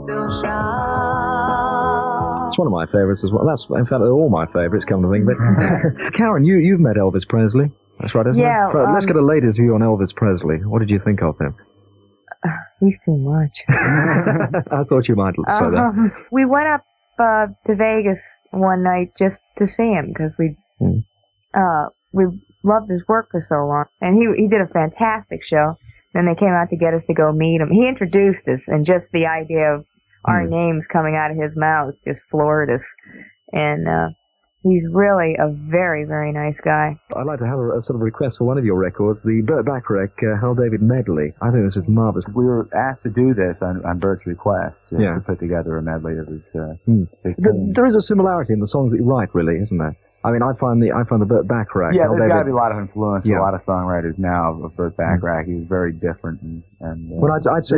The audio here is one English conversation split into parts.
still shine. It's one of my favourites as well. That's, in fact, they're all my favourites, come to think of it. Karen, you've met Elvis Presley. That's right, isn't it? Yeah. Let's get a latest view on Elvis Presley. What did you think of him? He's too much. I thought you might say that. We went up to Vegas one night just to see him because we loved his work for so long, and he did a fantastic show. Then they came out to get us to go meet him. He introduced us, and just the idea of our names coming out of his mouth just floored us. And he's really a very, very nice guy. I'd like to have a sort of request for one of your records, the Burt Bacharach Hal David medley. I think this is marvelous. We were asked to do this on Burt's request to put together a medley of his There is a similarity in the songs that you write, really, isn't there? I mean, I find the Burt Bacharach. Yeah, Hal there's David, got to be a lot of influence. A lot of songwriters now of Burt Bacharach. He was very different, well, I'd say,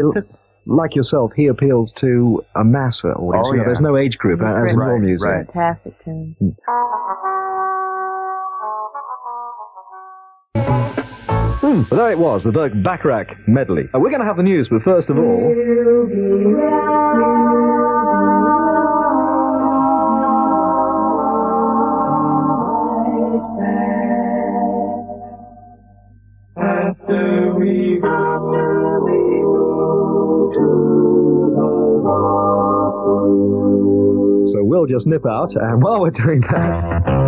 like yourself, he appeals to a mass audience. Oh, yeah. There's no age group, as in your music. Right. Fantastic tune. But there it was, the Burt Bacharach medley. We're going to have the news, but first of all... So we'll just nip out, and while we're doing that...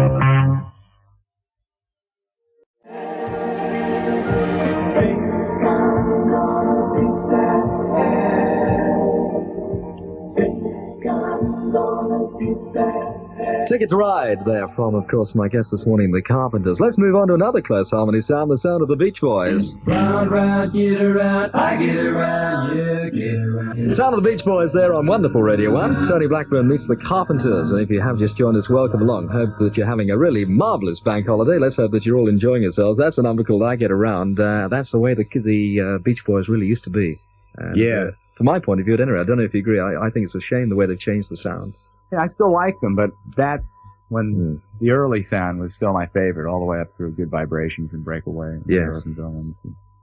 Ticket to Ride there from, of course, my guest this morning, the Carpenters. Let's move on to another close harmony sound, the sound of the Beach Boys. Round, round, get around, I get around, you get around. The sound of the Beach Boys there on wonderful Radio 1. Tony Blackburn meets the Carpenters, and if you have just joined us, welcome along. Hope that you're having a really marvellous bank holiday. Let's hope that you're all enjoying yourselves. That's a number called I Get Around. That's the way the Beach Boys really used to be. And, from my point of view, at any rate, I don't know if you agree, I think it's a shame the way they've changed the sound. Yeah, I still like them, but that's when the early sound was still my favorite, all the way up through Good Vibrations and Breakaway. Yes.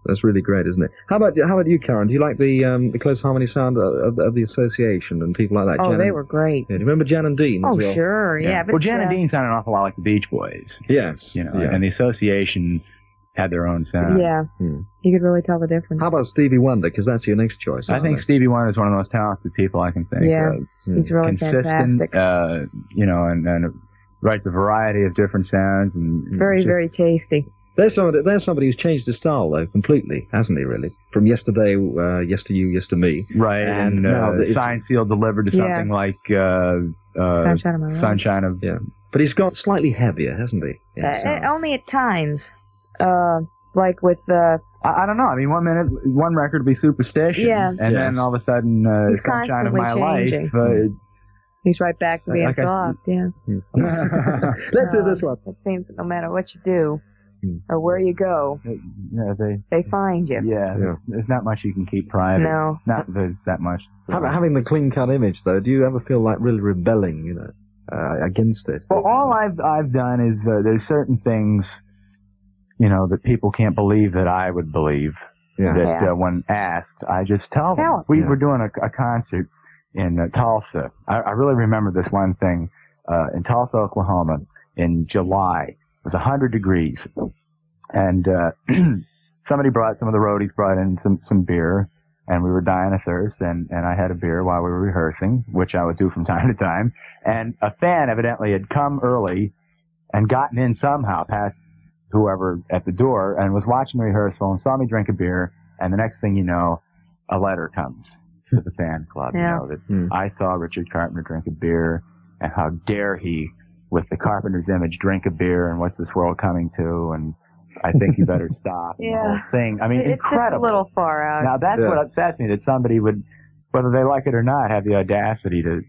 That's really great, isn't it? How about you, Karen? Do you like the close harmony sound of the Association and people like that? Oh, Jan they were great. Yeah, do you remember Jan and Dean as well? Sure, yeah. But well, Jan and Dean sounded an awful lot like the Beach Boys. Yes. And the Association had their own sound. Yeah. You could really tell the difference. How about Stevie Wonder? Because that's your next choice. I think Stevie Wonder is one of the most talented people I can think of. He's really consistent, fantastic. And writes a variety of different sounds and very, very tasty. There's somebody who's changed his style though completely, hasn't he? Really, from yesterday, yesterday, yesterday, right? And signed, sealed, delivered to something like Sunshine of My Life. Sunshine of But he's got slightly heavier, hasn't he? Only at times. Like with the... I don't know. I mean, one minute, one record would be Superstition. Yeah. And then all of a sudden, Sunshine of My changing. Life. He's right back to being soft, Let's do this one. It seems that no matter what you do, or where you go, they find you. Yeah. There's not much you can keep private. No. Not that much. Having the clean-cut image, though, do you ever feel like really rebelling, against it? Well, all I've done is there's certain things... that people can't believe that I would believe. That when asked, I just tell them. We were doing a concert in Tulsa. I really remember this one thing. In Tulsa, Oklahoma, in July. It was 100 degrees. And some of the roadies brought in some beer, and we were dying of thirst, and I had a beer while we were rehearsing, which I would do from time to time. And a fan evidently had come early and gotten in somehow past whoever at the door and was watching the rehearsal and saw me drink a beer, and the next thing you know, a letter comes to the fan club, that I saw Richard Carpenter drink a beer, and how dare he, with the Carpenter's image, drink a beer, and what's this world coming to, and I think you better stop. The whole thing. I mean, it's incredible. Just a little far out. Now, that's what upsets me, that somebody would, whether they like it or not, have the audacity to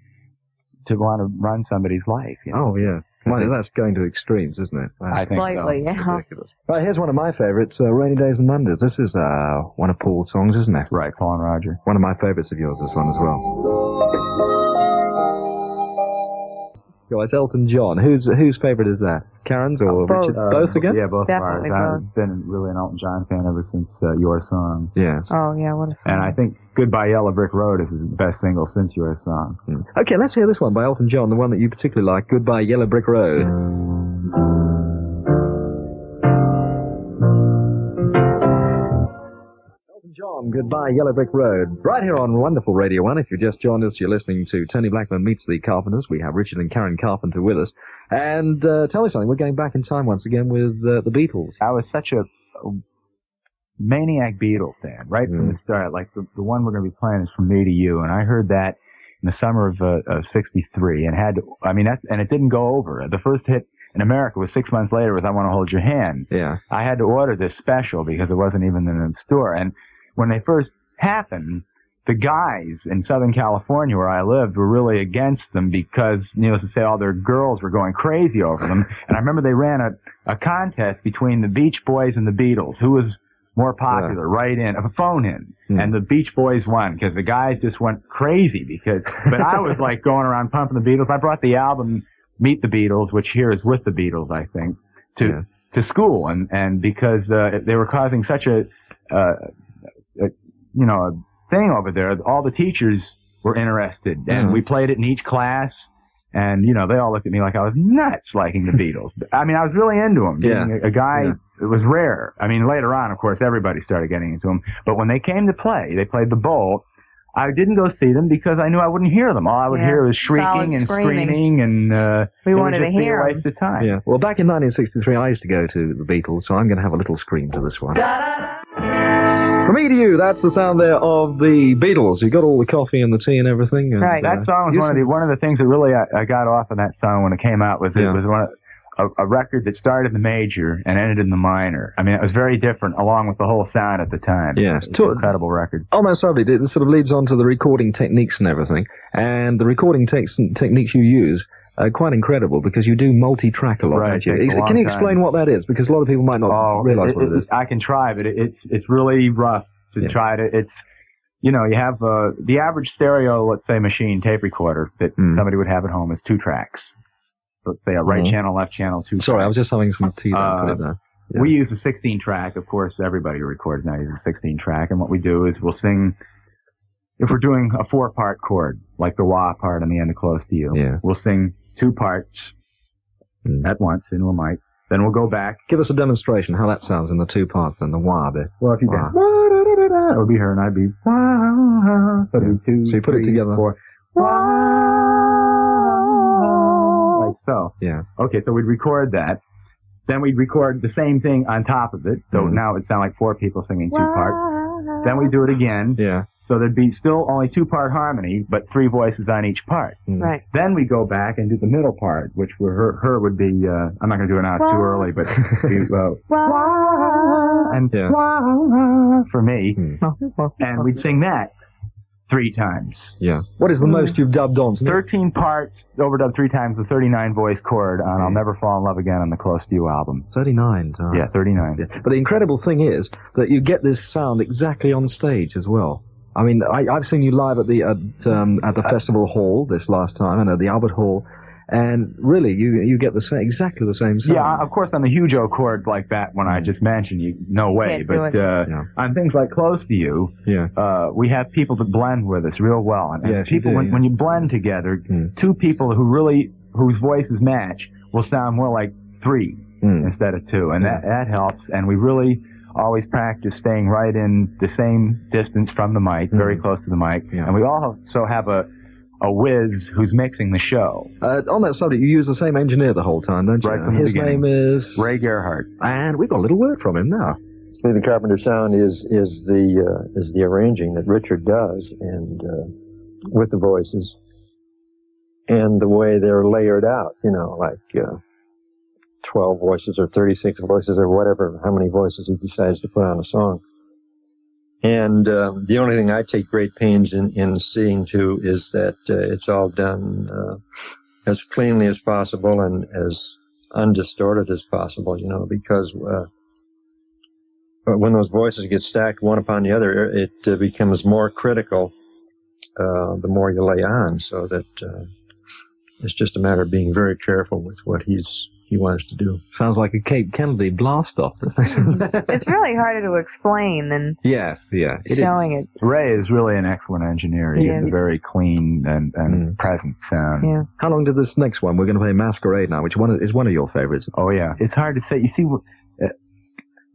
want to run somebody's life. Oh, yeah. Well, that's going to extremes, isn't it? I think slightly, so. Ridiculous. Right, here's one of my favorites, Rainy Days and Mondays. This is one of Paul's songs, isn't it? Right, Paul and Roger. One of my favorites of yours, this one as well. It's Elton John. Whose favourite is that? Karen's or both. Richard? Both again? Yeah, both of ours. Definitely both. I've been really an Elton John fan ever since Your Song. Yeah. Oh, yeah, what a song. And I think Goodbye Yellow Brick Road is his best single since Your Song. Okay, let's hear this one by Elton John, the one that you particularly like, Goodbye Yellow Brick Road. John, Goodbye Yellow Brick Road. Right here on Wonderful Radio 1. If you just joined us, you're listening to Tony Blackburn Meets the Carpenters. We have Richard and Karen Carpenter with us. And tell me something, we're going back in time once again with the Beatles. I was such a maniac Beatles fan, right from the start. Like, the one we're going to be playing is From Me to You, and I heard that in the summer of 63, and and it didn't go over. The first hit in America was 6 months later with I Want to Hold Your Hand. Yeah. I had to order this special because it wasn't even in the store, and when they first happened, the guys in Southern California where I lived were really against them because, needless to say, all their girls were going crazy over them. And I remember they ran a contest between the Beach Boys and the Beatles. Who was more popular? Right in, a phone-in. And the Beach Boys won because the guys just went crazy but I was like going around pumping the Beatles. I brought the album Meet the Beatles, which here is With the Beatles, I think, to school. And because they were causing such a thing over there, all the teachers were interested, and we played it in each class, and, they all looked at me like I was nuts liking the Beatles. I mean, I was really into them. Being a guy, it was rare. I mean, later on, of course, everybody started getting into them, but when they came to play, they played the Bowl. I didn't go see them because I knew I wouldn't hear them. All I would hear was shrieking and screaming, and we wanted to hear a waste of time. Yeah. Well, back in 1963, I used to go to the Beatles, so I'm going to have a little scream to this one. From Me to You, that's the sound there of the Beatles. You got all the coffee and the tea and everything. And, right. That song was one of the things that really I got off of that song when it came out was it was a record that started in the major and ended in the minor. I mean, it was very different along with the whole sound at the time. Yes. It's an incredible record. Almost certainly. It sort of leads on to the recording techniques and everything. And the recording techniques you use are quite incredible because you do multi-track a lot, don't you? Can you explain what that is? Because a lot of people might not realize what it is. I can try, but it's really rough to try to. It's, you have the average stereo, let's say, machine tape recorder that somebody would have at home is 2 tracks. Let's say a right channel, left channel, 2 Sorry, tracks. I was just having some tea there. Yeah. We use a 16-track. Of course, everybody who records now uses a 16-track. And what we do is we'll sing, if we're doing a 4-part chord, like the wah part on the end of Close to You, we'll sing 2 parts at once into a mic. Then we'll go back. Give us a demonstration how that sounds in the 2 parts and the wah bit. Well, if you can. It would be her and I'd be wah. So it'd be 2, so you put it together. 4. Wah. Like so. Yeah. Okay, so we'd record that. Then we'd record the same thing on top of it. So now it would sound like 4 people singing 2 parts. Then we do it again. Yeah. So there'd be still only 2-part harmony, but 3 voices on each part. Right. Then we go back and do the middle part, which her would be, I'm not going to do it now, it's too early, but and for me. And we'd sing that 3 times. Yeah. What is the most you've dubbed on? 13 parts, overdubbed 3 times, the 39 voice chord on I'll Never Fall in Love Again on the Close to You album. 39. Yeah, 39. Yeah. But the incredible thing is that you get this sound exactly on stage as well. I mean, I've seen you live at the Festival Hall this last time, and at the Albert Hall, and really, you get exactly the same sound. Yeah, of course, on the huge O chords like that one I just mentioned, no way. But on things like Close to You, we have people that blend with us real well. And people, when you blend together, 2 people whose voices match will sound more like 3 instead of 2, and that helps. And we really always practice staying right in the same distance from the mic, very close to the mic. Yeah. And we also have a whiz who's mixing the show. On that subject, you use the same engineer the whole time, don't you? Right from the beginning. His name is Ray Gerhardt. And we've got a little word from him now. The Carpenter sound is the arranging that Richard does, and with the voices, and the way they're layered out. Like 12 voices or 36 voices or whatever, how many voices he decides to put on a song. And the only thing I take great pains in seeing to is that it's all done as cleanly as possible and as undistorted as possible, because when those voices get stacked one upon the other, it becomes more critical the more you lay on, so that It's just a matter of being very careful with what he wants to do. Sounds like a Cape Kennedy blast-off. It's really harder to explain than showing it. Ray is really an excellent engineer. He gives a very clean and present sound. Yeah. How long did this next one? We're going to play Masquerade now, which is one of your favorites. Oh, yeah. It's hard to say. You see,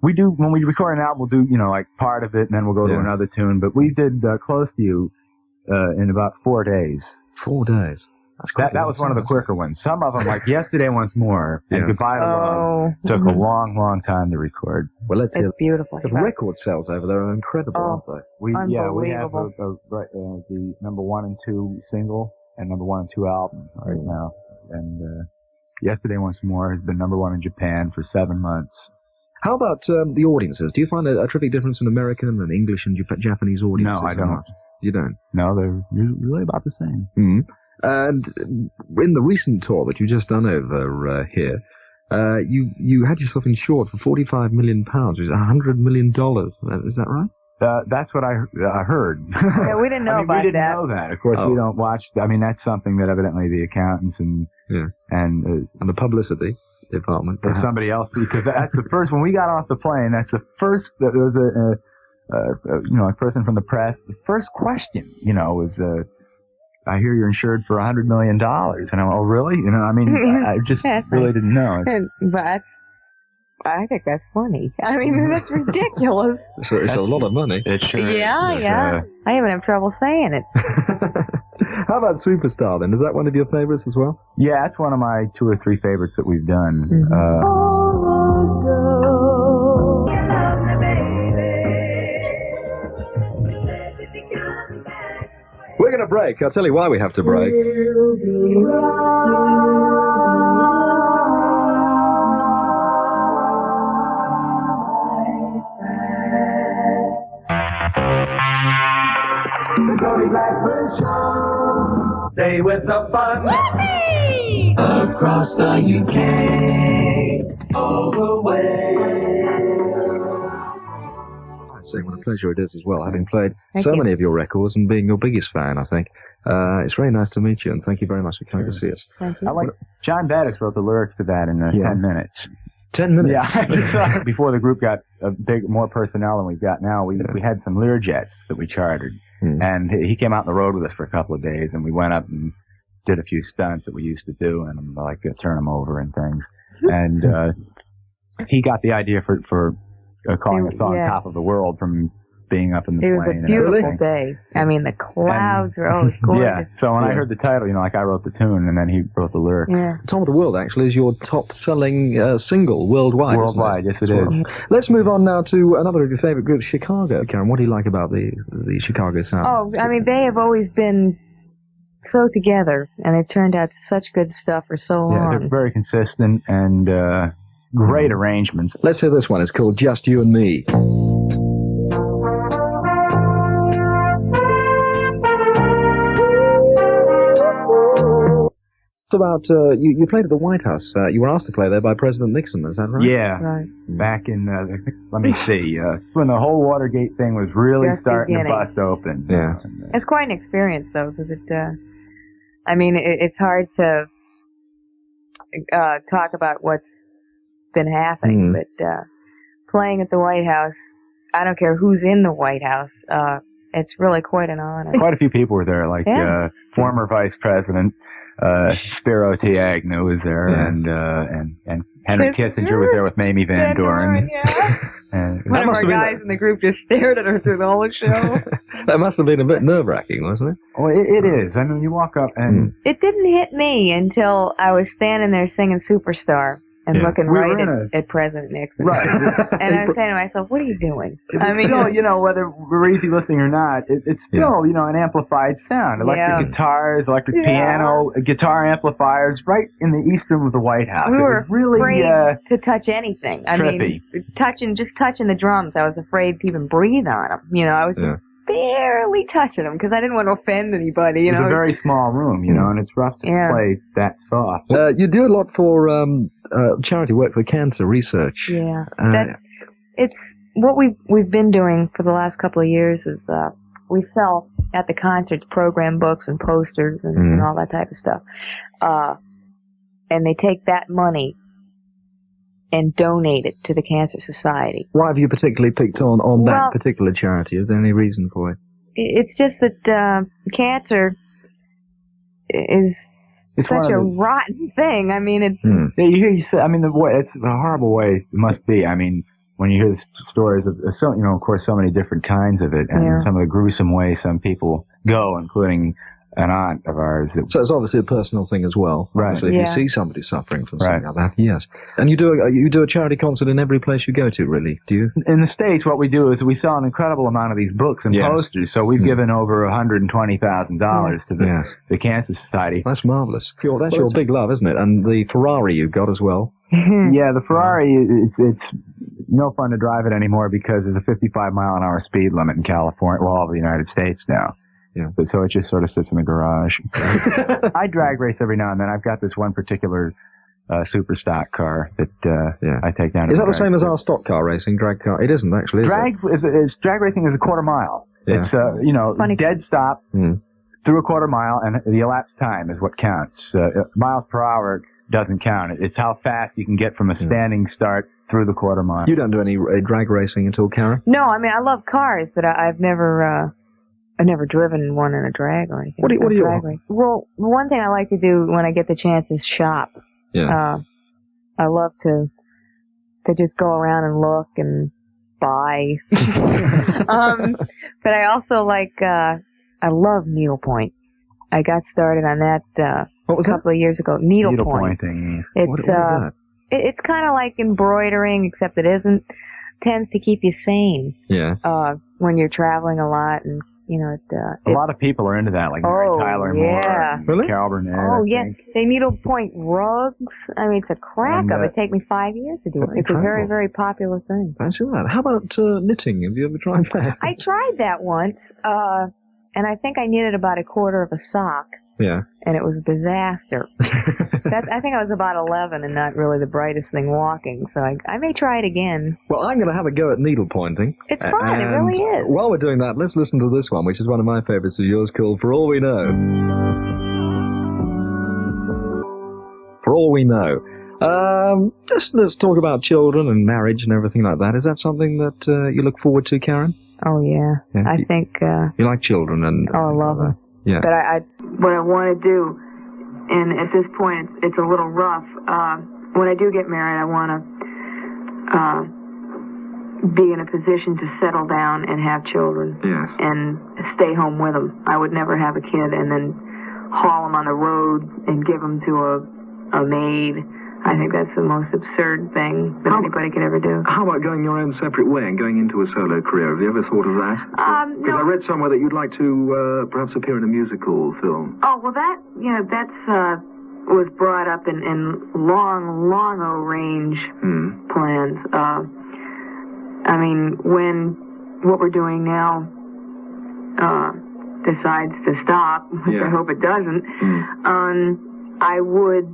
we do, when we record an album, we'll do, like part of it, and then we'll go to another tune. But we did Close to You in about 4 days. 4 days. That was one of the quicker ones. Some of them, like Yesterday Once More and Goodbye to Love, took a long, long time to record. Well, let's It's beautiful. The record sales over there are incredible, aren't they? We have the number 1 and 2 single and number 1 and 2 album right now. And Yesterday Once More has been number 1 in Japan for 7 months. How about the audiences? Do you find a terrific difference in American and English and Japanese audiences? No, I don't. You don't? No, they're really about the same. Mm-hmm. And in the recent tour that you've just done over here, you had yourself insured for £45 million, which is $100 million. Is that right? That's what I heard. Yeah, we didn't know about that. We didn't know that. Of course, we don't watch. I mean, that's something that evidently the accountants and the publicity department, or somebody else, because that's the first. When we got off the plane, that's the first. There was a person from the press. The first question, was. I hear you're insured for $100 million. And I'm, oh, really? I mean, I just really didn't know. But I think that's funny. I mean, that's ridiculous. It's a lot of money. It sure is. Yeah. I even have trouble saying it. How about Superstar, then? Is that one of your favorites as well? Yeah, that's one of my 2 or 3 favorites that we've done. We're going to break. I'll tell you why we have to break. The Tony Blackburn Show. Stay with the fun. Across the UK. All the way. Saying what a pleasure it is as well, having played many of your records and being your biggest fan, I think. It's very nice to meet you, and thank you very much for coming to see us. Thank you. I like John Baddox wrote the lyrics to that in 10 minutes. 10 minutes? Yeah. Before the group got more personnel than we've got now, we had some Learjets that we chartered, and he came out on the road with us for a couple of days, and we went up and did a few stunts that we used to do, and like turn them over and things. And he got the idea for calling the song Top of the World from being up in the plane. It was a beautiful day. I mean, the clouds were always gorgeous. Yeah, so when I heard the title, like I wrote the tune, and then he wrote the lyrics. Yeah. Top of the World, actually, is your top-selling single worldwide. Worldwide, yes it is. Let's move on now to another of your favorite groups, Chicago. Karen, what do you like about the Chicago sound? Oh, I mean, they have always been so together, and they've turned out such good stuff for so long. Yeah, they're very consistent and great arrangements. Let's hear this one. It's called Just You and Me. It's about, you played at the White House. You were asked to play there by President Nixon, is that right? Yeah. Right. Back in, let me see, when the whole Watergate thing was really starting to bust open. Yeah. It's quite an experience, though, because it's hard to talk about what's been happening, but playing at the White House, I don't care who's in the White House, it's really quite an honor. Quite a few people were there, like former Vice President Spiro T. Agnew was there, and Henry Kissinger was there with Mamie Van Doren. And one of our guys in the group just stared at her through the whole show. That must have been a bit nerve-wracking, wasn't it? Oh, it is. I mean, you walk up and... It didn't hit me until I was standing there singing Superstar and looking at President Nixon. Right. And I was saying to myself, what are you doing? I mean, still, whether we're easy listening or not, it's still, an amplified sound. Electric guitars, electric piano, guitar amplifiers, right in the east room of the White House. We were really afraid to touch anything. I mean, just touching the drums, I was afraid to even breathe on them. I was just barely touching them because I didn't want to offend anybody. It's a very small room, and it's rough to play that soft. You do a lot for charity work for cancer research. Yeah, it's what we've been doing for the last couple of years is we sell at the concerts program books and posters and all that type of stuff. And they take that money and donate it to the Cancer Society. Why have you particularly picked on that particular charity? Is there any reason for it? It's just that cancer is such a rotten thing. I mean, it's... Yeah, you say, I mean, it's a horrible way it must be. I mean, when you hear the stories of, so, you know, of course, so many different kinds of it, and some of the gruesome ways some people go, including an aunt of ours. So it's obviously a personal thing as well. Right. Obviously, if you see somebody suffering from something like that, yes. And you do a charity concert in every place you go to, really, do you? In the States, what we do is we sell an incredible amount of these books and posters, so we've given over $120,000 to the Cancer Society. That's marvelous. That's your big love, isn't it? And the Ferrari you've got as well. Yeah, the Ferrari, it's no fun to drive it anymore because there's a 55-mile-an-hour speed limit in California, well, all over the United States now. Yeah. But so it just sort of sits in the garage. I drag race every now and then. I've got this one particular super stock car that I take down. Is that the same as our stock car racing, drag car? It isn't actually. Drag racing is a quarter mile. Yeah. It's dead stop through a quarter mile, and the elapsed time is what counts. Miles per hour doesn't count. It's how fast you can get from a standing start through the quarter mile. You don't do any drag racing at all, Karen? No, I mean I love cars, but I've never driven one in a drag or anything. What do you race. Well, one thing I like to do when I get the chance is shop. Yeah. I love to just go around and look and buy. But I also like, I love needlepoint. I got started on that a couple of years ago. Needlepointing. What is that? It's kind of like embroidering, except it isn't. Tends to keep you sane. Yeah. When you're traveling a lot and. You know, a lot of people are into that, like Mary Tyler Moore and Carol Burnett. Oh, yeah. They needlepoint rugs. I mean, it's a crack of it. It take me 5 years to do it. It's a very, very popular thing. Fancy that. How about knitting? Have you ever tried that? I tried that once, and I think I knitted about a quarter of a sock. Yeah. And it was a disaster. I think I was about 11 and not really the brightest thing walking, so I may try it again. Well, I'm going to have a go at needlepointing. It's fun, it really is. While we're doing that, let's listen to this one, which is one of my favorites of yours, called For All We Know. For All We Know. Just let's talk about children and marriage and everything like that. Is that something that you look forward to, Karen? Oh, yeah. I think... you like children and... Oh, I love them. Yeah. But what I want to do, and at this point it's a little rough, when I do get married, I want to be in a position to settle down and have children. Yes. And stay home with them. I would never have a kid and then haul them on the road and give them to a maid. I think that's the most absurd thing that anybody could ever do. How about going your own separate way and going into a solo career? Have you ever thought of that? Because I read somewhere that you'd like to perhaps appear in a musical film. Oh, well, that's was brought up in long range plans. I mean, when what we're doing now decides to stop, which I hope it doesn't, I would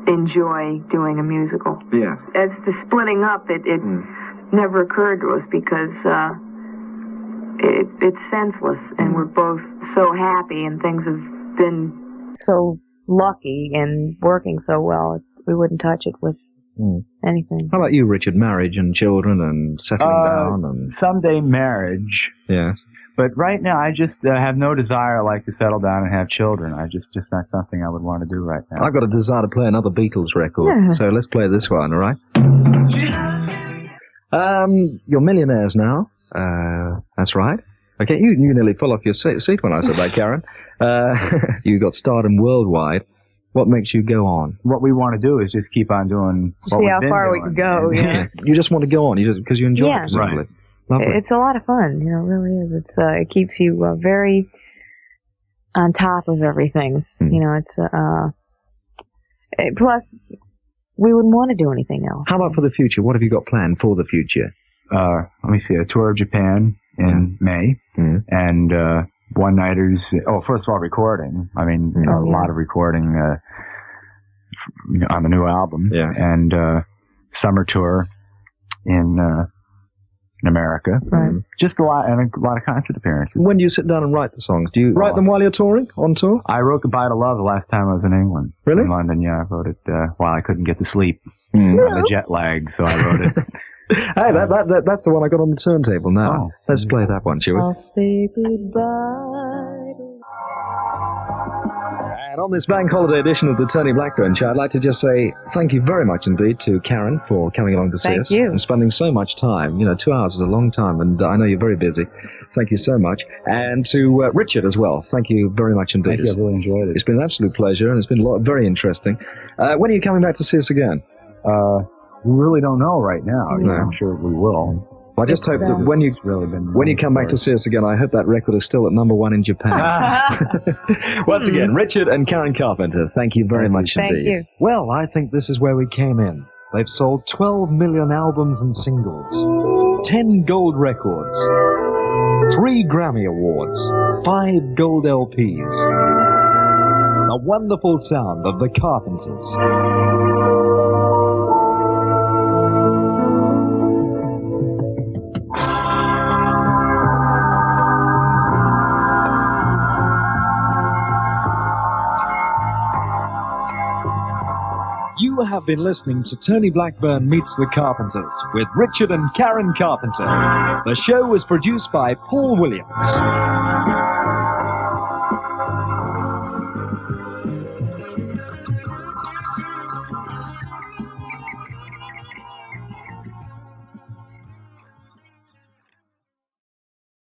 enjoy doing a musical. Yeah. As to splitting up, it never occurred to us because it's senseless, and we're both so happy, and things have been so lucky and working so well. We wouldn't touch it with anything. How about you, Richard? Marriage and children and settling down and someday marriage. Yeah. But right now, I just have no desire, like, to settle down and have children. I just not something I would want to do right now. I've got a desire to play another Beatles record, so let's play this one, all right? You're millionaires now. That's right. Okay, you nearly fell off your seat when I said that, Karen. You got stardom worldwide. What makes you go on? What we want to do is just keep on doing what we've been doing. See how far we can go. Yeah. You just want to go on, because you enjoy it, right? Lovely. It's a lot of fun, it really is. It keeps you very on top of everything. Plus we wouldn't want to do anything else. How about for the future? What have you got planned for the future? Let me see, a tour of Japan in May, and one-nighters. Oh, first of all, recording. I mean, a lot of recording on the new album, and summer tour in in America. Right. Just a lot of concert appearances. When do you sit down and write the songs? Do you write them while you're touring, on tour? I wrote Goodbye to Love the last time I was in England. Really? In London, yeah. I wrote it while I couldn't get to sleep. On the jet lag, so I wrote it. Hey, that's the one I got on the turntable now. Oh. Let's play that one, shall we? I'll say goodbye. And on this bank holiday edition of the Tony Blackburn Show, I'd like to just say thank you very much indeed to Karen for coming along to see us. Thank you. And spending so much time. 2 hours is a long time, and I know you're very busy. Thank you so much. And to Richard as well. Thank you very much indeed. Thank you, I really enjoyed it. It's been an absolute pleasure, and it's been very interesting. When are you coming back to see us again? We really don't know right now. No. I'm sure we will. Well, I just hope that when you come back to see us again, I hope that record is still at #1 in Japan. Once again, Richard and Karen Carpenter, thank you very much indeed. Thank you. Well, I think this is where we came in. They've sold 12 million albums and singles, 10 gold records, 3 Grammy Awards, 5 gold LPs. The wonderful sound of the Carpenters. You have been listening to Tony Blackburn Meets the Carpenters with Richard and Karen Carpenter. The show was produced by Paul Williams.